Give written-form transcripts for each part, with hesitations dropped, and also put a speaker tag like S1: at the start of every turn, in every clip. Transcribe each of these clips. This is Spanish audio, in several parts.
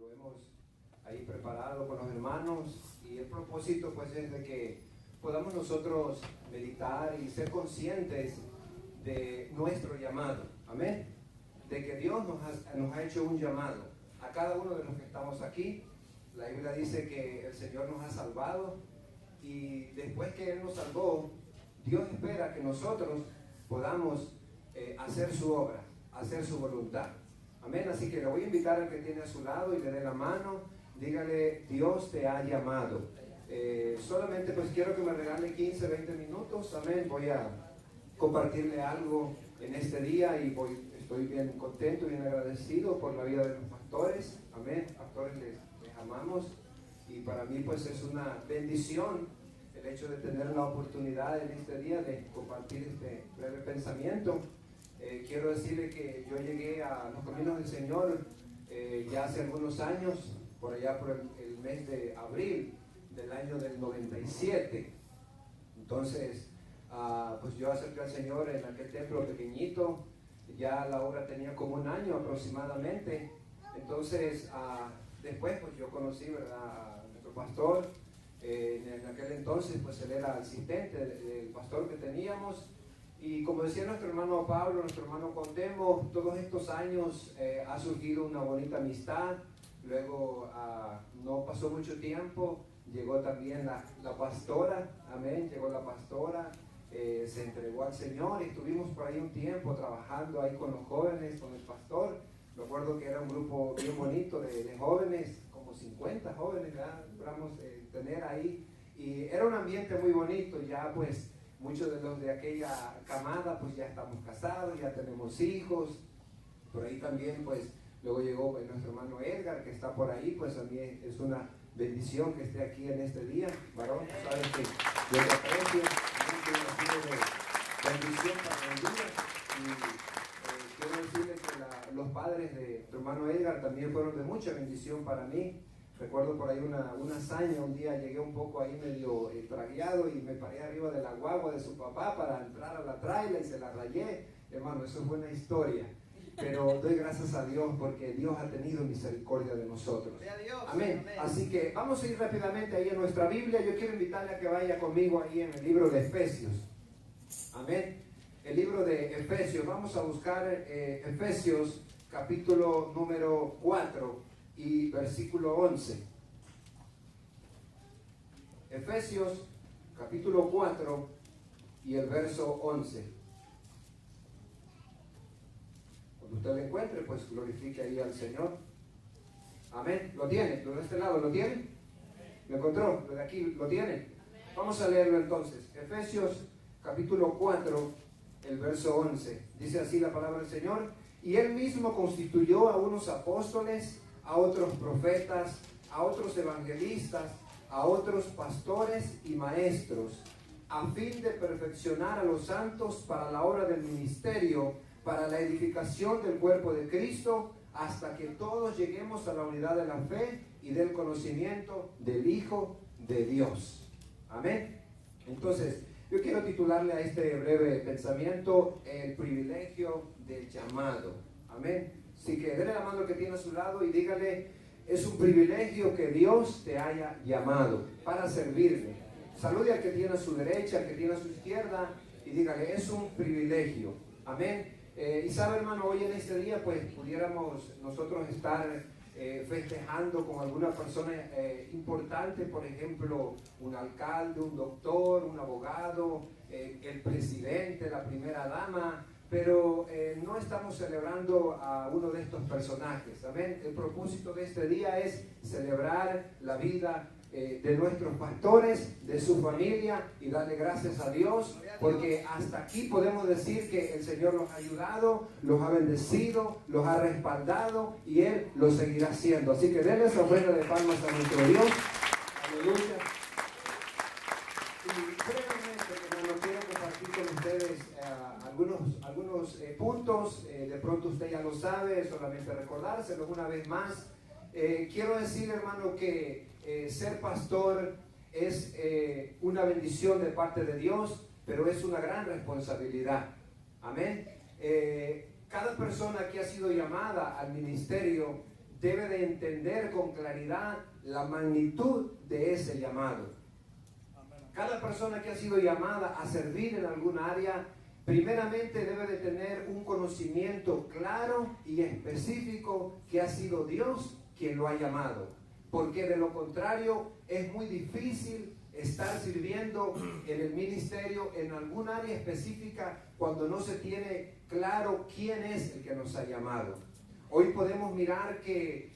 S1: lo hemos ahí preparado con los hermanos, y el propósito pues es de que podamos nosotros meditar y ser conscientes de nuestro llamado, amén, de que Dios nos ha hecho un llamado a cada uno de los que estamos aquí. La Biblia dice que el Señor nos ha salvado, y después que Él nos salvó, Dios espera que nosotros podamos hacer su obra, hacer su voluntad, amén. Así que le voy a invitar al que tiene a su lado y le dé la mano, dígale: Dios te ha llamado. Solamente pues quiero que me regale 15, 20 minutos, amén. Voy a compartirle algo en este día y estoy bien contento, bien agradecido por la vida de los pastores, amén. Pastores, les amamos, y para mí pues es una bendición el hecho de tener la oportunidad en este día de compartir este breve pensamiento. Quiero decirle que yo llegué a los caminos del Señor ya hace algunos años, por allá por el mes de abril del año del 97. Entonces, pues yo acerqué al Señor en aquel templo pequeñito. Ya la obra tenía como un año aproximadamente. Entonces, después pues yo conocí, ¿verdad?, a nuestro pastor. En aquel entonces pues él era asistente del pastor que teníamos, y como decía nuestro hermano Pablo, nuestro hermano Condemo, todos estos años ha surgido una bonita amistad. Luego no pasó mucho tiempo, llegó también la pastora, amén, llegó la pastora, se entregó al Señor, y estuvimos por ahí un tiempo trabajando ahí con los jóvenes, con el pastor. Me acuerdo que era un grupo bien bonito de jóvenes, como 50 jóvenes, ¿verdad?, logramos tener ahí, y era un ambiente muy bonito. Ya pues muchos de los de aquella camada pues ya estamos casados, ya tenemos hijos. Por ahí también pues luego llegó nuestro hermano Edgar, que está por ahí. Pues a mí es una bendición que esté aquí en este día, varón. Tú sabes que yo te aprecio, ha sido de bendición para el día. Y quiero decirle que los padres de tu hermano Edgar también fueron de mucha bendición para mí. Recuerdo por ahí una hazaña, un día llegué un poco ahí medio tragueado y me paré arriba de la guagua de su papá para entrar a la traila y se la rayé. Hermano, eso fue una historia, pero doy gracias a Dios porque Dios ha tenido misericordia de nosotros. Amén. Así que vamos a ir rápidamente ahí en nuestra Biblia. Yo quiero invitarle a que vaya conmigo ahí en el libro de Efesios. Amén. El libro de Efesios, vamos a buscar Efesios capítulo número 4 y versículo 11. Efesios capítulo 4 y el verso 11. Cuando usted lo encuentre, pues glorifique ahí al Señor. Amén. ¿Lo tiene? ¿Lo de este lado lo tiene? ¿Lo encontró? ¿Lo de aquí lo tiene? Vamos a leerlo entonces. Efesios capítulo 4, el verso 11. Dice así la palabra del Señor: y Él mismo constituyó a unos apóstoles, a otros profetas, a otros evangelistas, a otros pastores y maestros, a fin de perfeccionar a los santos para la obra del ministerio, para la edificación del cuerpo de Cristo, hasta que todos lleguemos a la unidad de la fe y del conocimiento del Hijo de Dios. Amén. Entonces, yo quiero titularle a este breve pensamiento: el privilegio del llamado. Amén. Así que déle la mano al que tiene a su lado y dígale: es un privilegio que Dios te haya llamado para servirle. Salude al que tiene a su derecha, al que tiene a su izquierda, y dígale: es un privilegio. Amén. Y sabe, hermano, hoy en este día pues pudiéramos nosotros estar festejando con alguna persona importante, por ejemplo, un alcalde, un doctor, un abogado, el presidente, la primera dama, pero no estamos celebrando a uno de estos personajes. Amén. El propósito de este día es celebrar la vida de nuestros pastores, de su familia, y darle gracias a Dios, porque hasta aquí podemos decir que el Señor los ha ayudado, los ha bendecido, los ha respaldado, y Él lo seguirá haciendo. Así que denle esa ofrenda de palmas a nuestro Dios. Aleluya. Y brevemente, hermano, quiero compartir con ustedes algunos puntos. De pronto usted ya lo sabe, solamente recordárselos una vez más. Quiero decir, hermano, que ser pastor es una bendición de parte de Dios, pero es una gran responsabilidad. Amén. Cada persona que ha sido llamada al ministerio debe de entender con claridad la magnitud de ese llamado. Cada persona que ha sido llamada a servir en algún área, primeramente debe de tener un conocimiento claro y específico que ha sido Dios quien lo ha llamado. Porque de lo contrario es muy difícil estar sirviendo en el ministerio en algún área específica cuando no se tiene claro quién es el que nos ha llamado. Hoy podemos mirar que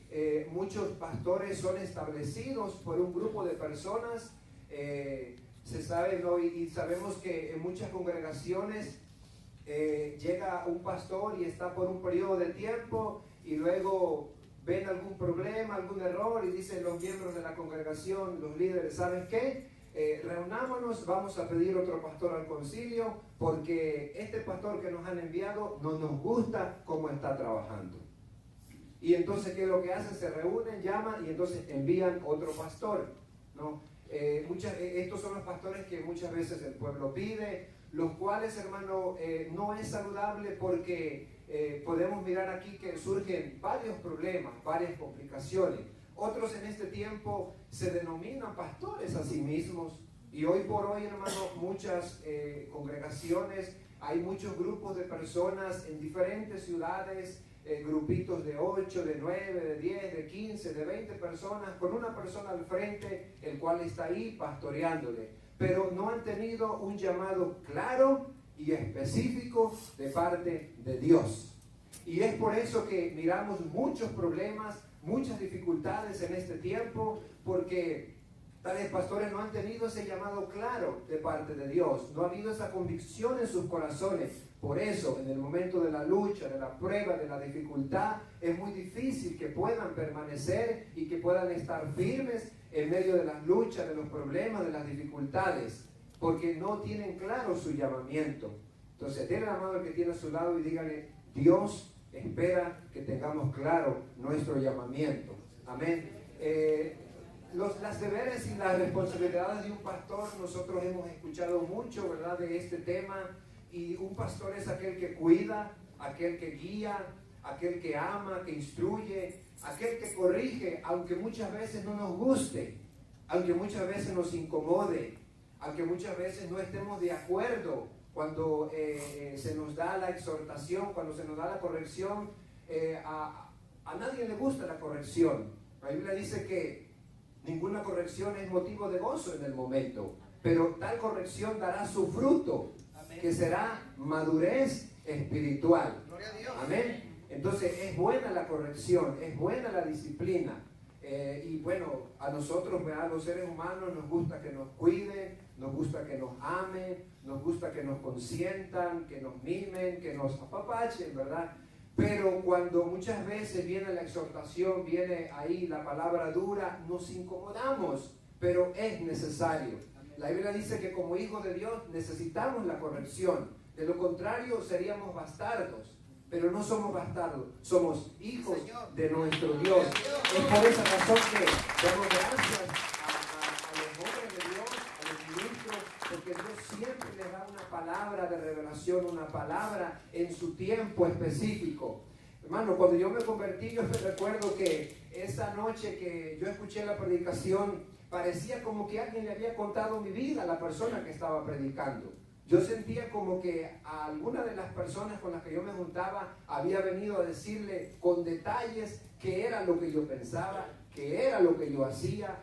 S1: muchos pastores son establecidos por un grupo de personas, se sabe, ¿no? Y sabemos que en muchas congregaciones llega un pastor y está por un periodo de tiempo y luego ven algún problema, algún error y dicen los miembros de la congregación, los líderes, ¿saben qué? Reunámonos, vamos a pedir otro pastor al concilio porque este pastor que nos han enviado no nos gusta cómo está trabajando. Y entonces, ¿qué es lo que hacen? Se reúnen, llaman y entonces envían otro pastor, ¿no? Estos son los pastores que muchas veces el pueblo pide, los cuales, hermano, no es saludable porque podemos mirar aquí que surgen varios problemas, varias complicaciones. Otros en este tiempo se denominan pastores a sí mismos y hoy por hoy, hermano, muchas congregaciones, hay muchos grupos de personas en diferentes ciudades, grupitos de 8, de 9, de 10, de 15, de 20 personas, con una persona al frente, el cual está ahí pastoreándole. Pero no han tenido un llamado claro y específico de parte de Dios. Y es por eso que miramos muchos problemas, muchas dificultades en este tiempo, porque tales pastores no han tenido ese llamado claro de parte de Dios, no ha habido esa convicción en sus corazones. Por eso, en el momento de la lucha, de la prueba, de la dificultad, es muy difícil que puedan permanecer y que puedan estar firmes en medio de las luchas, de los problemas, de las dificultades, porque no tienen claro su llamamiento. Entonces, denle la mano al que tiene a su lado y dígale, Dios espera que tengamos claro nuestro llamamiento. Amén. Las deberes y las responsabilidades de un pastor, nosotros hemos escuchado mucho, ¿verdad?, de este tema. Y un pastor es aquel que cuida, aquel que guía, aquel que ama, que instruye, aquel que corrige, aunque muchas veces no nos guste, aunque muchas veces nos incomode, aunque muchas veces no estemos de acuerdo cuando se nos da la exhortación, cuando se nos da la corrección. A nadie le gusta la corrección. La Biblia dice que ninguna corrección es motivo de gozo en el momento, pero tal corrección dará su fruto, que será madurez espiritual. Amén. Entonces es buena la corrección, es buena la disciplina. Y bueno, a nosotros, ¿verdad?, los seres humanos nos gusta que nos cuiden, nos gusta que nos amen, nos gusta que nos consientan, que nos mimen, que nos apapachen, ¿verdad? Pero cuando muchas veces viene la exhortación, viene ahí la palabra dura, nos incomodamos, pero es necesario. La Biblia dice que como hijos de Dios necesitamos la corrección. De lo contrario seríamos bastardos. Pero no somos bastardos, somos hijos de nuestro Dios. Es por esa razón que damos gracias a los hombres de Dios, a los ministros, porque Dios siempre les da una palabra de revelación, una palabra en su tiempo específico. Hermano, cuando yo me convertí, yo me recuerdo que esa noche que yo escuché la predicación, parecía como que alguien le había contado mi vida a la persona que estaba predicando. Yo sentía como que a alguna de las personas con las que yo me juntaba había venido a decirle con detalles qué era lo que yo pensaba, qué era lo que yo hacía,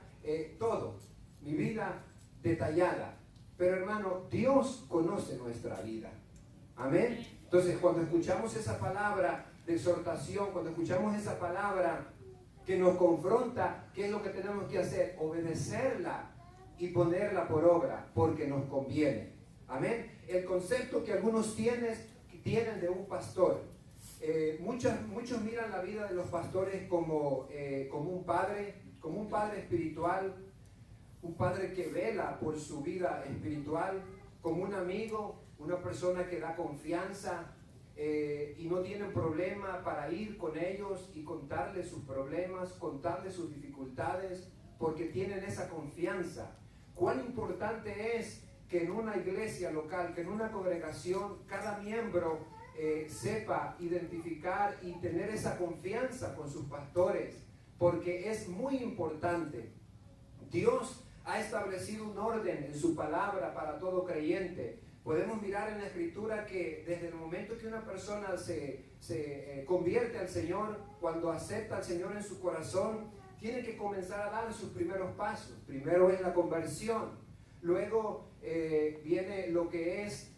S1: todo, mi vida detallada. Pero hermano, Dios conoce nuestra vida. Amén. Entonces, cuando escuchamos esa palabra de exhortación, cuando escuchamos esa palabra que nos confronta, ¿qué es lo que tenemos que hacer? Obedecerla y ponerla por obra, porque nos conviene. Amén. El concepto que algunos tienen de un pastor. Muchos miran la vida de los pastores como un padre espiritual, un padre que vela por su vida espiritual, como un amigo, una persona que da confianza, y no tienen problema para ir con ellos y contarles sus problemas, contarles sus dificultades, porque tienen esa confianza. Cuán importante es que en una iglesia local, que en una congregación, cada miembro sepa identificar y tener esa confianza con sus pastores, porque es muy importante. Dios ha establecido un orden en su palabra para todo creyente. Podemos mirar en la Escritura que desde el momento que una persona se convierte al Señor, cuando acepta al Señor en su corazón, tiene que comenzar a dar sus primeros pasos. Primero es la conversión, luego viene lo que es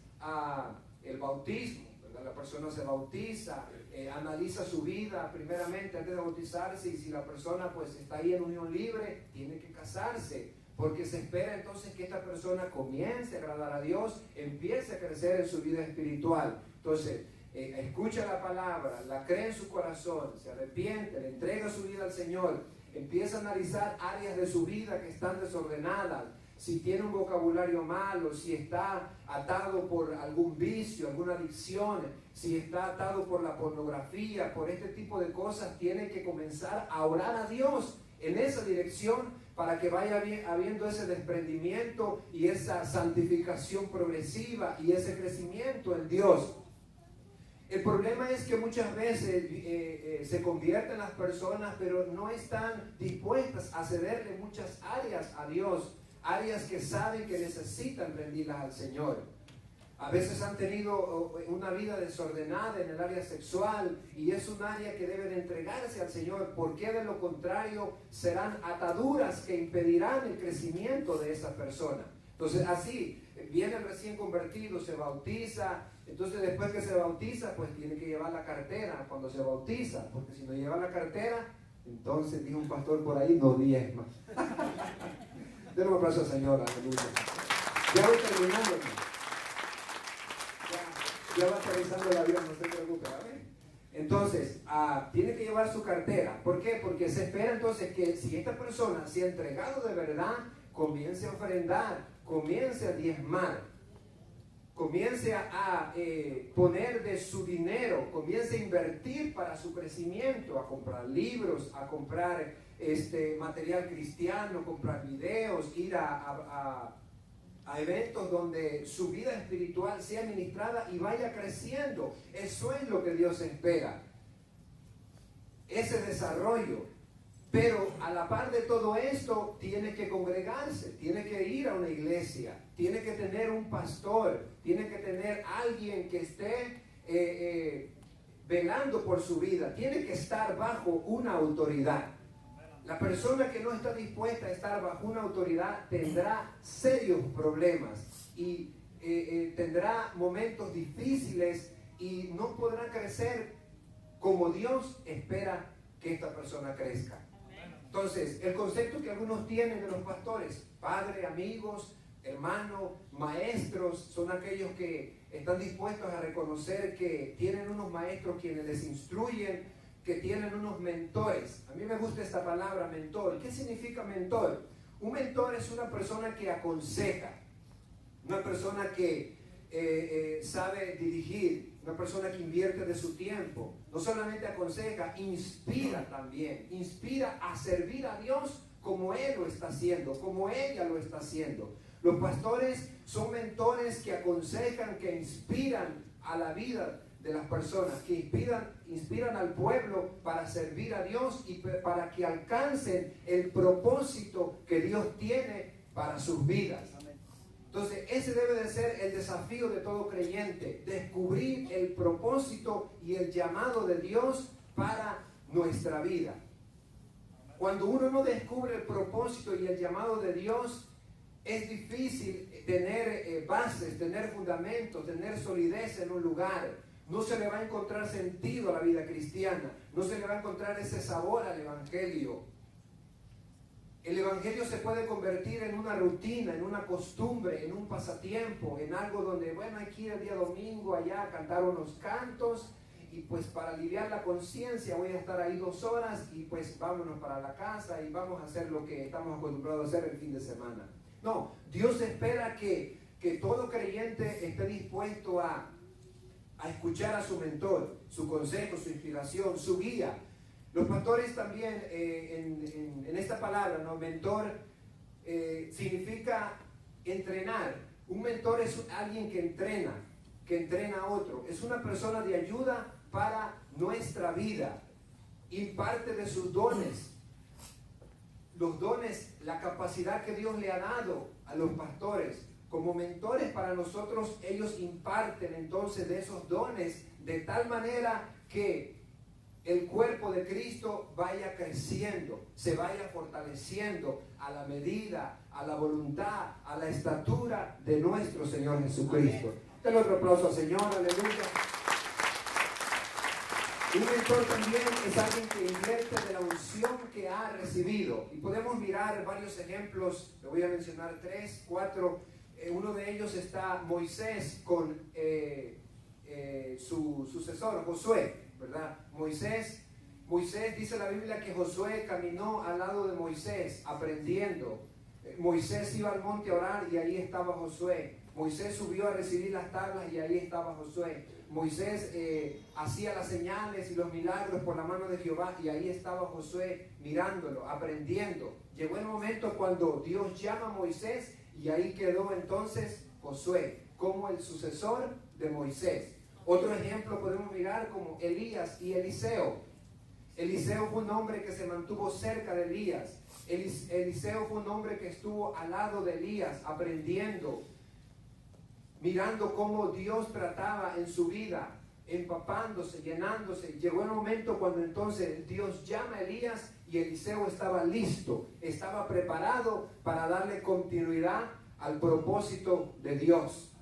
S1: el bautismo, ¿verdad? La persona se bautiza, analiza su vida primeramente antes de bautizarse, y si la persona pues está ahí en unión libre, tiene que casarse, porque se espera entonces que esta persona comience a agradar a Dios, empiece a crecer en su vida espiritual. Entonces, escucha la palabra, la cree en su corazón, se arrepiente, le entrega su vida al Señor, empieza a analizar áreas de su vida que están desordenadas, si tiene un vocabulario malo, si está atado por algún vicio, alguna adicción, si está atado por la pornografía, por este tipo de cosas, tiene que comenzar a orar a Dios en esa dirección, para que vaya habiendo ese desprendimiento y esa santificación progresiva y ese crecimiento en Dios. El problema es que muchas veces se convierten las personas, pero no están dispuestas a cederle muchas áreas a Dios, áreas que saben que necesitan rendirlas al Señor. A veces han tenido una vida desordenada en el área sexual, y es un área que deben entregarse al Señor, porque de lo contrario serán ataduras que impedirán el crecimiento de esa persona. Entonces así, viene el recién convertido, se bautiza, entonces después que se bautiza, pues tiene que llevar la cartera cuando se bautiza, porque si no lleva la cartera, entonces dijo un pastor por ahí, no diezma. Denle un aplauso al Señor, aleluya. Ya voy terminando. Ya va aterrizando el avión, no se preocupe, ¿vale? Entonces, tiene que llevar su cartera. ¿Por qué? Porque se espera entonces que si esta persona se ha entregado de verdad, comience a ofrendar, comience a diezmar, comience a poner de su dinero, comience a invertir para su crecimiento, a comprar libros, a comprar material cristiano, comprar videos, ir a eventos donde su vida espiritual sea ministrada y vaya creciendo. Eso es lo que Dios espera, ese desarrollo. Pero a la par de todo esto, tiene que congregarse, tiene que ir a una iglesia, tiene que tener un pastor, tiene que tener alguien que esté velando por su vida, tiene que estar bajo una autoridad. La persona que no está dispuesta a estar bajo una autoridad tendrá serios problemas y tendrá momentos difíciles y no podrá crecer como Dios espera que esta persona crezca. Entonces, el concepto que algunos tienen de los pastores, padre, amigos, hermanos, maestros, son aquellos que están dispuestos a reconocer que tienen unos maestros quienes les instruyen, que tienen unos mentores. A mí me gusta esta palabra, mentor. ¿Qué significa mentor? Un mentor es una persona que aconseja, una persona que sabe dirigir, una persona que invierte de su tiempo. No solamente aconseja, inspira también. Inspira a servir a Dios como Él lo está haciendo, como ella lo está haciendo. Los pastores son mentores que aconsejan, que inspiran a la vida de las personas, que inspiran al pueblo para servir a Dios y para que alcancen el propósito que Dios tiene para sus vidas. Entonces, ese debe de ser el desafío de todo creyente, descubrir el propósito y el llamado de Dios para nuestra vida. Cuando uno no descubre el propósito y el llamado de Dios, es difícil tener bases, tener fundamentos, tener solidez en un lugar. No se le va a encontrar sentido a la vida cristiana, no se le va a encontrar ese sabor al Evangelio. El Evangelio se puede convertir en una rutina, en una costumbre, en un pasatiempo, en algo donde, bueno, hay que ir el día domingo allá a cantar unos cantos y pues para aliviar la conciencia voy a estar ahí 2 horas y pues vámonos para la casa y vamos a hacer lo que estamos acostumbrados a hacer el fin de semana. No, Dios espera que todo creyente esté dispuesto a escuchar a su mentor, su consejo, su inspiración, su guía. Los pastores también, en esta palabra, ¿no? Mentor significa entrenar. Un mentor es alguien que entrena. que entrena a otro. Es una persona de ayuda para nuestra vida. Imparte de sus dones. Los dones, la capacidad que Dios le ha dado a los pastores. Como mentores para nosotros, ellos imparten entonces de esos dones de tal manera que el cuerpo de Cristo vaya creciendo, se vaya fortaleciendo a la medida, a la voluntad, a la estatura de nuestro Señor Jesucristo. Denle otro aplauso al Señor, aleluya. Un mentor también es alguien que invierte de la unción que ha recibido. Y podemos mirar varios ejemplos, le voy a mencionar 3, 4. Uno de ellos está Moisés con su sucesor, Josué, ¿verdad? Moisés dice la Biblia que Josué caminó al lado de Moisés aprendiendo. Moisés iba al monte a orar y ahí estaba Josué. Moisés subió a recibir las tablas y ahí estaba Josué. Moisés hacía las señales y los milagros por la mano de Jehová y ahí estaba Josué mirándolo, aprendiendo. Llegó el momento cuando Dios llama a Moisés y ahí quedó entonces Josué como el sucesor de Moisés. Otro ejemplo podemos mirar como Elías y Eliseo. Eliseo fue un hombre que se mantuvo cerca de Elías. Eliseo fue un hombre que estuvo al lado de Elías aprendiendo, mirando cómo Dios trataba en su vida, empapándose, llenándose. Llegó el momento cuando entonces Dios llama a Elías y Eliseo estaba listo, estaba preparado para darle continuidad al propósito de Dios.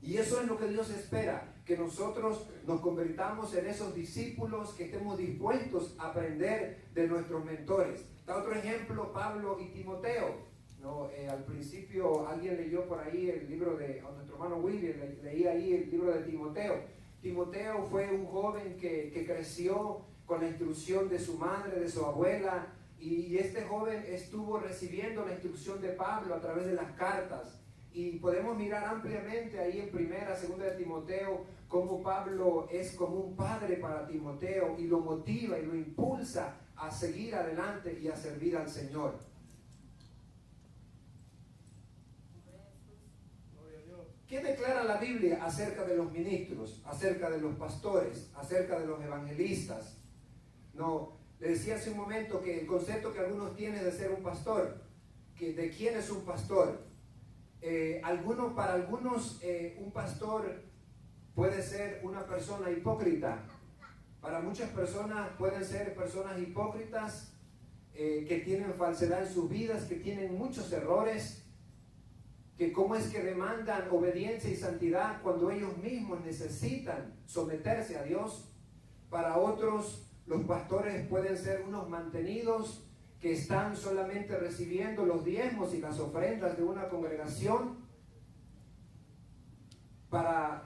S1: Y eso es lo que Dios espera, que nosotros nos convirtamos en esos discípulos, que estemos dispuestos a aprender de nuestros mentores. Está otro ejemplo, Pablo y Timoteo. No, al principio alguien leyó por ahí el libro de nuestro hermano William, leía ahí el libro de Timoteo. Timoteo fue un joven que creció con la instrucción de su madre, de su abuela, y este joven estuvo recibiendo la instrucción de Pablo a través de las cartas. Y podemos mirar ampliamente ahí en primera, segunda de Timoteo, cómo Pablo es como un padre para Timoteo y lo motiva y lo impulsa a seguir adelante y a servir al Señor. ¿Qué declara la Biblia acerca de los ministros, acerca de los pastores, acerca de los evangelistas? No, le decía hace un momento que el concepto que algunos tienen de ser un pastor, que de quién es un pastor. Para algunos un pastor puede ser una persona hipócrita. Para muchas personas pueden ser personas hipócritas que tienen falsedad en sus vidas, que tienen muchos errores, que cómo es que demandan obediencia y santidad cuando ellos mismos necesitan someterse a Dios. Para otros, los pastores pueden ser unos mantenidos que están solamente recibiendo los diezmos y las ofrendas de una congregación para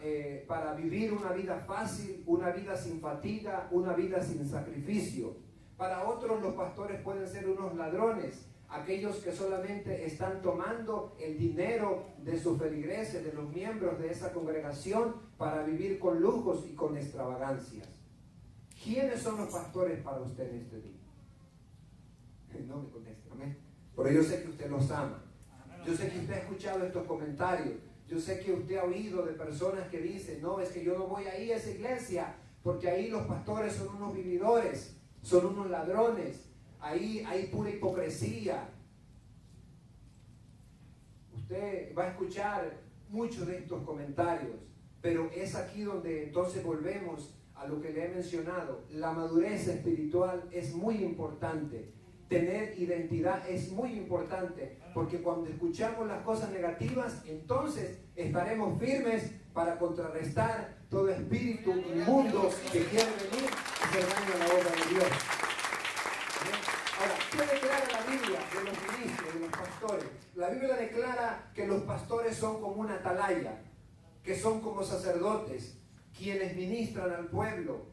S1: vivir una vida fácil, una vida sin fatiga, una vida sin sacrificio. Para otros, los pastores pueden ser unos ladrones, aquellos que solamente están tomando el dinero de sus feligreses, de los miembros de esa congregación, para vivir con lujos y con extravagancias. ¿Quiénes son los pastores para usted en este día? No me conteste, amén. Pero yo sé que usted los ama. Yo sé que usted ha escuchado estos comentarios. Yo sé que usted ha oído de personas que dicen, no, es que yo no voy ahí a esa iglesia, porque ahí los pastores son unos vividores, son unos ladrones, ahí hay pura hipocresía. Usted va a escuchar muchos de estos comentarios, pero es aquí donde entonces volvemos a lo que le he mencionado. La madurez espiritual es muy importante. Tener identidad es muy importante, porque cuando escuchamos las cosas negativas, entonces estaremos firmes para contrarrestar todo espíritu inmundo que quiere venir a hacer daño a la obra de Dios. Ahora, ¿qué declara la Biblia de los ministros, de los pastores? La Biblia declara que los pastores son como una atalaya, que son como sacerdotes, quienes ministran al pueblo,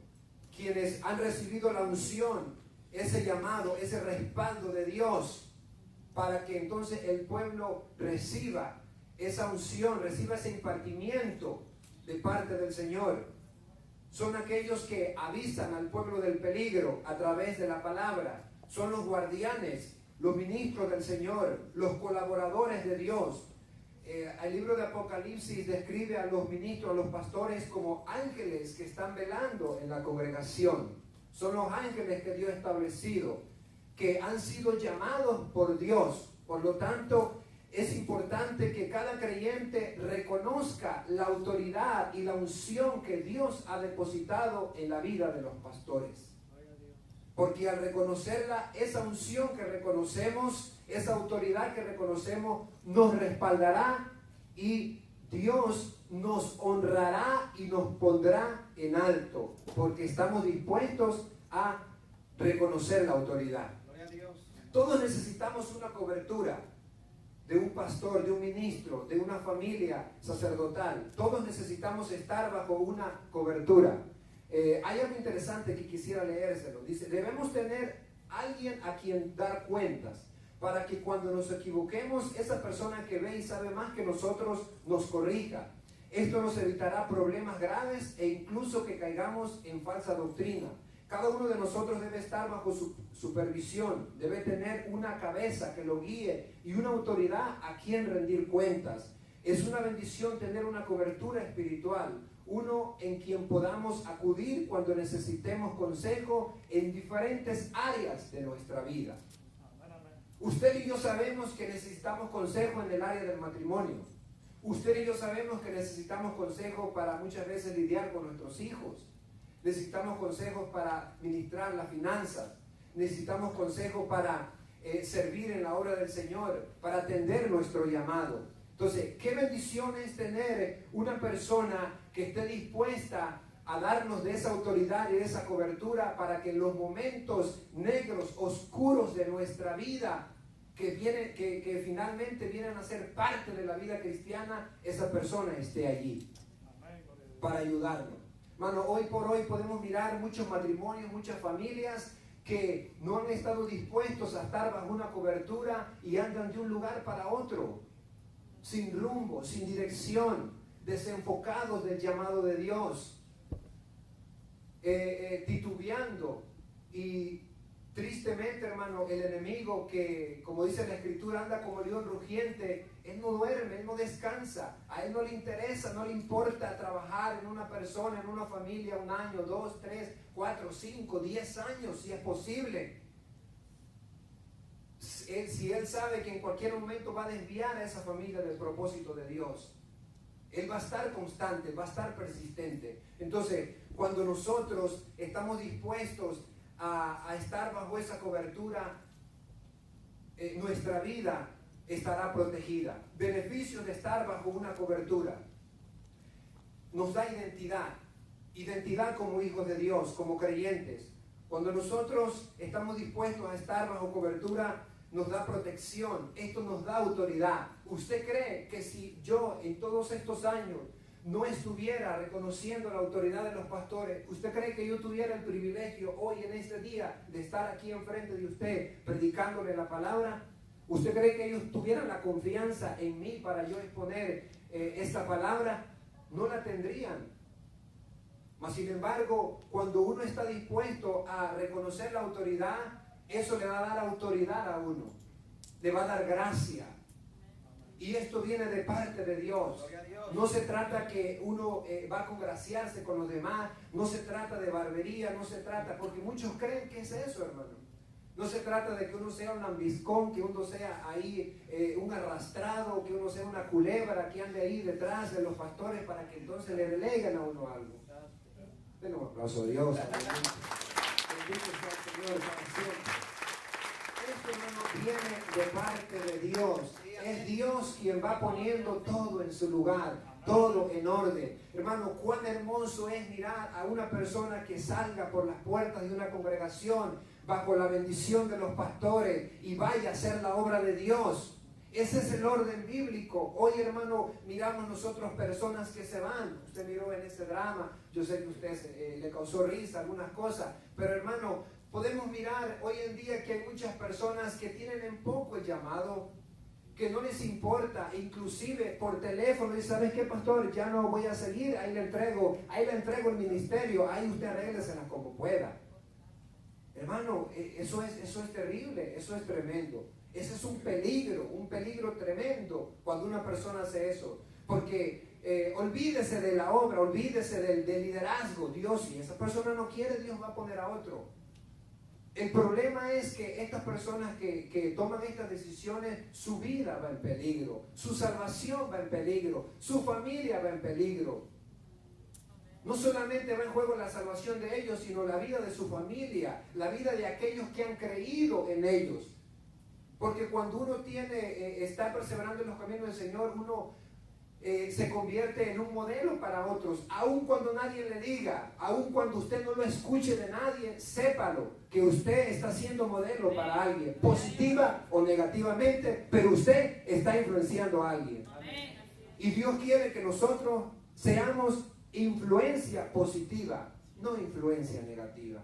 S1: quienes han recibido la unción, ese llamado, ese respaldo de Dios, para que entonces el pueblo reciba esa unción, reciba ese impartimiento de parte del Señor. Son aquellos que avisan al pueblo del peligro a través de la palabra. Son los guardianes, los ministros del Señor, los colaboradores de Dios. el libro de Apocalipsis describe a los ministros, a los pastores como ángeles que están velando en la congregación. Son los ángeles que Dios ha establecido, que han sido llamados por Dios. Por lo tanto, es importante que cada creyente reconozca la autoridad y la unción que Dios ha depositado en la vida de los pastores. Porque al reconocerla, esa unción que reconocemos, esa autoridad que reconocemos, nos respaldará y Dios nos honrará y nos pondrá en alto, porque estamos dispuestos a reconocer la autoridad. Todos necesitamos una cobertura de un pastor, de un ministro, de una familia sacerdotal. Todos necesitamos estar bajo una cobertura. Hay algo interesante que quisiera leérselo. Dice, debemos tener alguien a quien dar cuentas, para que cuando nos equivoquemos, esa persona que ve y sabe más que nosotros nos corrija. Esto nos evitará problemas graves e incluso que caigamos en falsa doctrina. Cada uno de nosotros debe estar bajo su supervisión, debe tener una cabeza que lo guíe y una autoridad a quien rendir cuentas. Es una bendición tener una cobertura espiritual, uno en quien podamos acudir cuando necesitemos consejo en diferentes áreas de nuestra vida. Usted y yo sabemos que necesitamos consejo en el área del matrimonio. Usted y yo sabemos que necesitamos consejo para muchas veces lidiar con nuestros hijos. Necesitamos consejos para ministrar las finanzas. Necesitamos consejos para servir en la obra del Señor, para atender nuestro llamado. Entonces, qué bendición es tener una persona que esté dispuesta a darnos de esa autoridad y de esa cobertura para que en los momentos negros, oscuros de nuestra vida, que finalmente vienen a ser parte de la vida cristiana, esa persona esté allí para ayudarnos. Hermano, hoy por hoy podemos mirar muchos matrimonios, muchas familias que no han estado dispuestos a estar bajo una cobertura y andan de un lugar para otro, sin rumbo, sin dirección, desenfocados del llamado de Dios, titubeando. Y tristemente, hermano, el enemigo, que como dice la Escritura, anda como león rugiente, él no duerme, él no descansa, a él no le interesa, no le importa trabajar en una persona, en una familia, 1 año, 2, 3, 4, 5, 10 años, si es posible. Si él sabe que en cualquier momento va a desviar a esa familia del propósito de Dios, él va a estar constante, va a estar persistente. Entonces, cuando nosotros estamos dispuestos a estar bajo esa cobertura, nuestra vida estará protegida. Beneficios de estar bajo una cobertura: nos da identidad como hijos de Dios, como creyentes. Cuando nosotros estamos dispuestos a estar bajo cobertura, nos da protección, esto nos da autoridad. ¿Usted cree que si yo en todos estos años no estuviera reconociendo la autoridad de los pastores, usted cree que yo tuviera el privilegio hoy en este día de estar aquí enfrente de usted predicándole la palabra? ¿Usted cree que ellos tuvieran la confianza en mí para yo exponer esta palabra? No la tendrían. Mas sin embargo, cuando uno está dispuesto a reconocer la autoridad, eso le va a dar autoridad a uno, le va a dar gracia. Y esto viene de parte de Dios. No se trata que uno va a congraciarse con los demás, no se trata de barbería, no se trata, porque muchos creen que es eso, hermano. No se trata de que uno sea un lambiscón, que uno sea ahí un arrastrado, que uno sea una culebra que ande ahí detrás de los pastores para que entonces le deleguen a uno algo. Den un aplauso a Dios. Bendito sea el Señor para siempre. Esto, hermano, viene de parte de Dios. Es Dios quien va poniendo todo en su lugar, todo en orden. Hermano, cuán hermoso es mirar a una persona que salga por las puertas de una congregación bajo la bendición de los pastores y vaya a hacer la obra de Dios. Ese es el orden bíblico. Hoy, hermano, miramos nosotros personas que se van. Usted miró en ese drama, yo sé que a usted le causó risa algunas cosas, pero hermano, podemos mirar hoy en día que hay muchas personas que tienen en poco el llamado, que no les importa, inclusive por teléfono, y ¿sabes qué, pastor? Ya no voy a seguir, ahí le entrego el ministerio, ahí usted arréglesela como pueda. Hermano, eso es terrible, eso es tremendo. Ese es un peligro tremendo cuando una persona hace eso. Porque olvídese de la obra, olvídese del liderazgo. Dios, si esa persona no quiere, Dios va a poner a otro. El problema es que estas personas que toman estas decisiones, su vida va en peligro, su salvación va en peligro, su familia va en peligro. No solamente va en juego la salvación de ellos, sino la vida de su familia, la vida de aquellos que han creído en ellos. Porque cuando uno está perseverando en los caminos del Señor, uno se convierte en un modelo para otros, aun cuando nadie le diga, aun cuando usted no lo escuche de nadie, sépalo, que usted está siendo modelo para alguien, positiva o negativamente, pero usted está influenciando a alguien. Y Dios quiere que nosotros seamos influencia positiva, no influencia negativa,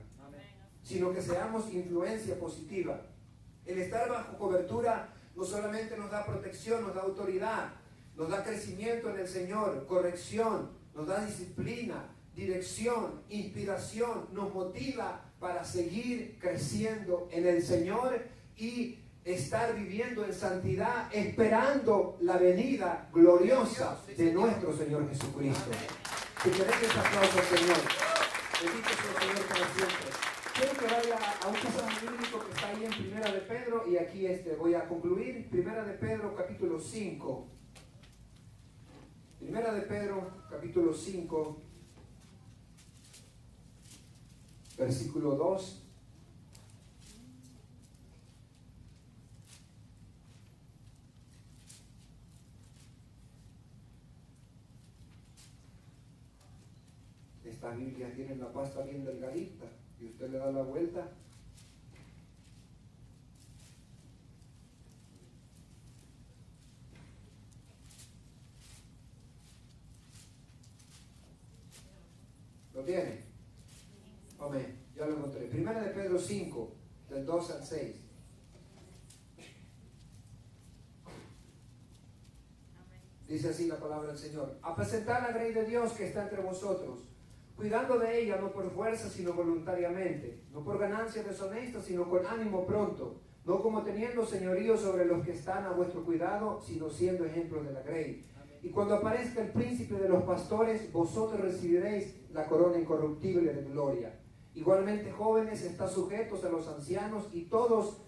S1: sino que seamos influencia positiva. El estar bajo cobertura no solamente nos da protección, nos da autoridad, nos da crecimiento en el Señor, corrección, nos da disciplina, dirección, inspiración, nos motiva para seguir creciendo en el Señor y estar viviendo en santidad, esperando la venida gloriosa de nuestro Señor Jesucristo. Si querés ese aplauso al Señor, bendito sea el Señor para siempre. Quiero que vaya a un pasaje bíblico que está ahí en Primera de Pedro, y aquí voy a concluir. Primera de Pedro, capítulo 5. Primera de Pedro, capítulo 5, versículo 2. Esta Biblia tiene la pasta bien delgadita y usted le da la vuelta. ¿Lo tiene? Amén. Ya lo encontré. Primera de Pedro 5, del 2 al 6. Dice así la palabra del Señor. Apacentad la grey de Dios que está entre vosotros, cuidando de ella no por fuerza, sino voluntariamente, no por ganancias deshonestas, sino con ánimo pronto, no como teniendo señorío sobre los que están a vuestro cuidado, sino siendo ejemplos de la grey. Y cuando aparezca el príncipe de los pastores, vosotros recibiréis la corona incorruptible de gloria. Igualmente, jóvenes, estad sujetos a los ancianos y todos,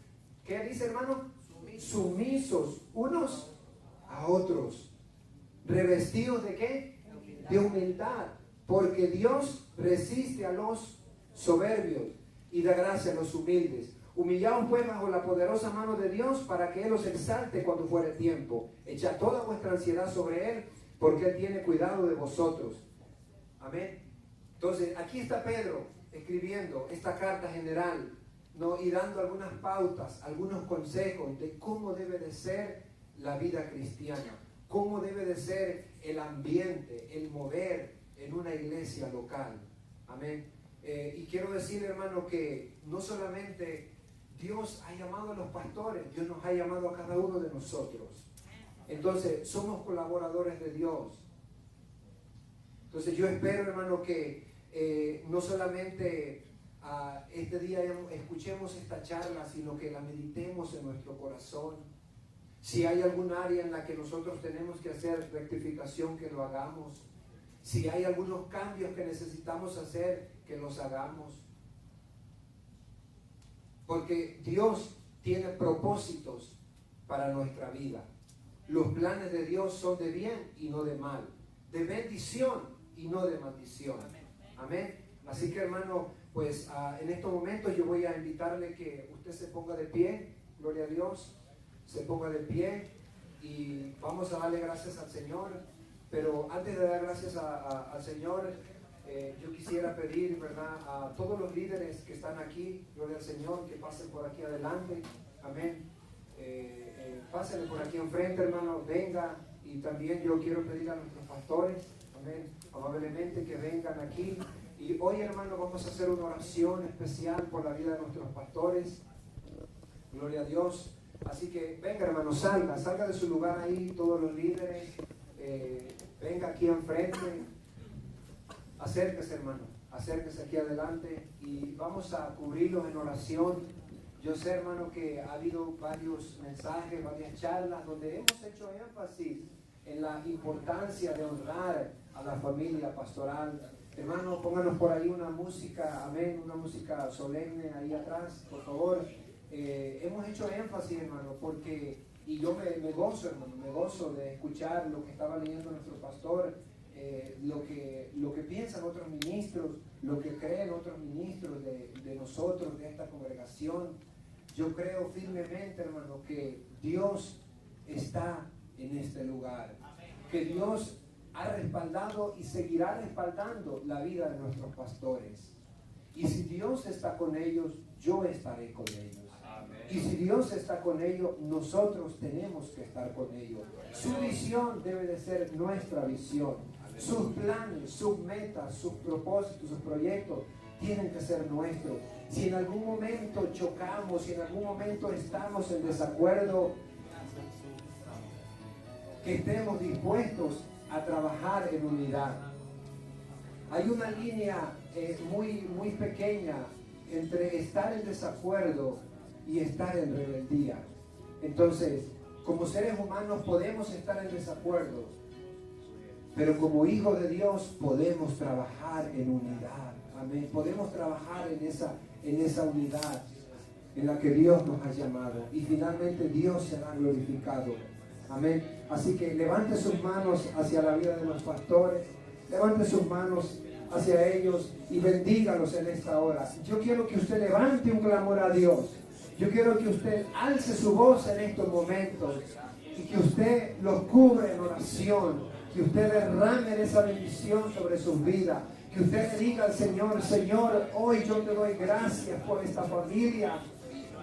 S1: ¿qué dice, hermano? Sumisos unos a otros. ¿Revestidos de qué? De humildad. Porque Dios resiste a los soberbios y da gracia a los humildes. Humillaos pues bajo la poderosa mano de Dios para que Él os exalte cuando fuere tiempo. Echad toda vuestra ansiedad sobre Él, porque Él tiene cuidado de vosotros. Amén. Entonces, aquí está Pedro escribiendo esta carta general, ¿no? Y dando algunas pautas, algunos consejos de cómo debe de ser la vida cristiana, cómo debe de ser el ambiente, el mover en una iglesia local. Amén. Y quiero decir, hermano, que no solamente Dios ha llamado a los pastores, Dios nos ha llamado a cada uno de nosotros. Entonces, somos colaboradores de Dios. Entonces, yo espero, hermano, que no solamente este día escuchemos esta charla, sino que la meditemos en nuestro corazón. Si hay algún área en la que nosotros tenemos que hacer rectificación, que lo hagamos. Si hay algunos cambios que necesitamos hacer, que los hagamos. Porque Dios tiene propósitos para nuestra vida. Los planes de Dios son de bien y no de mal, de bendición y no de maldición. Amén. Así que, hermano, pues en estos momentos yo voy a invitarle que usted se ponga de pie. Gloria a Dios. Se ponga de pie y vamos a darle gracias al Señor. Pero antes de dar gracias al Señor, yo quisiera pedir, ¿verdad?, a todos los líderes que están aquí, gloria al Señor, que pasen por aquí adelante. Amén. Pásenle por aquí enfrente, hermano, venga. Y también yo quiero pedir a nuestros pastores, amén, amablemente que vengan aquí. Y hoy, hermano, vamos a hacer una oración especial por la vida de nuestros pastores. Gloria a Dios. Así que venga, hermano, salga de su lugar ahí, todos los líderes. Venga aquí enfrente, acérquese, hermano, acérquese aquí adelante y vamos a cubrirlos en oración. Yo sé, hermano, que ha habido varios mensajes, varias charlas donde hemos hecho énfasis en la importancia de honrar a la familia pastoral. Hermano, pónganos por ahí una música, amén, una música solemne ahí atrás, por favor. Hemos hecho énfasis, hermano, porque, y yo me gozo, hermano, me gozo de escuchar lo que estaba leyendo nuestro pastor, lo que piensan otros ministros, lo que creen otros ministros de nosotros, de esta congregación. Yo creo firmemente, hermano, que Dios está en este lugar, que Dios ha respaldado y seguirá respaldando la vida de nuestros pastores. Y si Dios está con ellos, yo estaré con ellos. Y si Dios está con ellos, nosotros tenemos que estar con ellos. Su visión debe de ser nuestra visión. Sus planes, sus metas, sus propósitos, sus proyectos tienen que ser nuestros. Si en algún momento chocamos, si en algún momento estamos en desacuerdo, que estemos dispuestos a trabajar en unidad. Hay una línea muy pequeña entre estar en desacuerdo y estar en rebeldía. Entonces, como seres humanos podemos estar en desacuerdo, pero como hijos de Dios podemos trabajar en unidad. Amén. Podemos trabajar en esa unidad en la que Dios nos ha llamado. Y finalmente Dios será glorificado. Amén. Así que levante sus manos hacia la vida de los pastores. Levante sus manos hacia ellos y bendígalos en esta hora. Yo quiero que usted levante un clamor a Dios. Yo quiero que usted alce su voz en estos momentos y que usted los cubra en oración, que usted derrame esa bendición sobre sus vidas, que usted le diga al Señor: Señor, hoy yo te doy gracias por esta familia,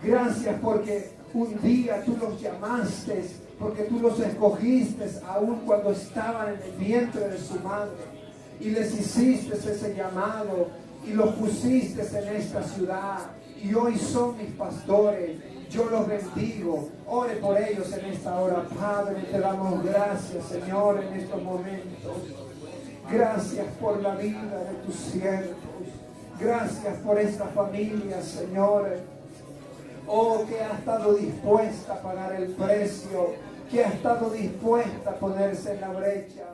S1: gracias porque un día tú los llamaste, porque tú los escogiste aún cuando estaban en el vientre de su madre y les hiciste ese llamado y los pusiste en esta ciudad. Y hoy son mis pastores, yo los bendigo. Ore por ellos en esta hora. Padre, te damos gracias, Señor, en estos momentos. Gracias por la vida de tus siervos. Gracias por esta familia, Señor. Oh, que ha estado dispuesta a pagar el precio, que ha estado dispuesta a ponerse en la brecha.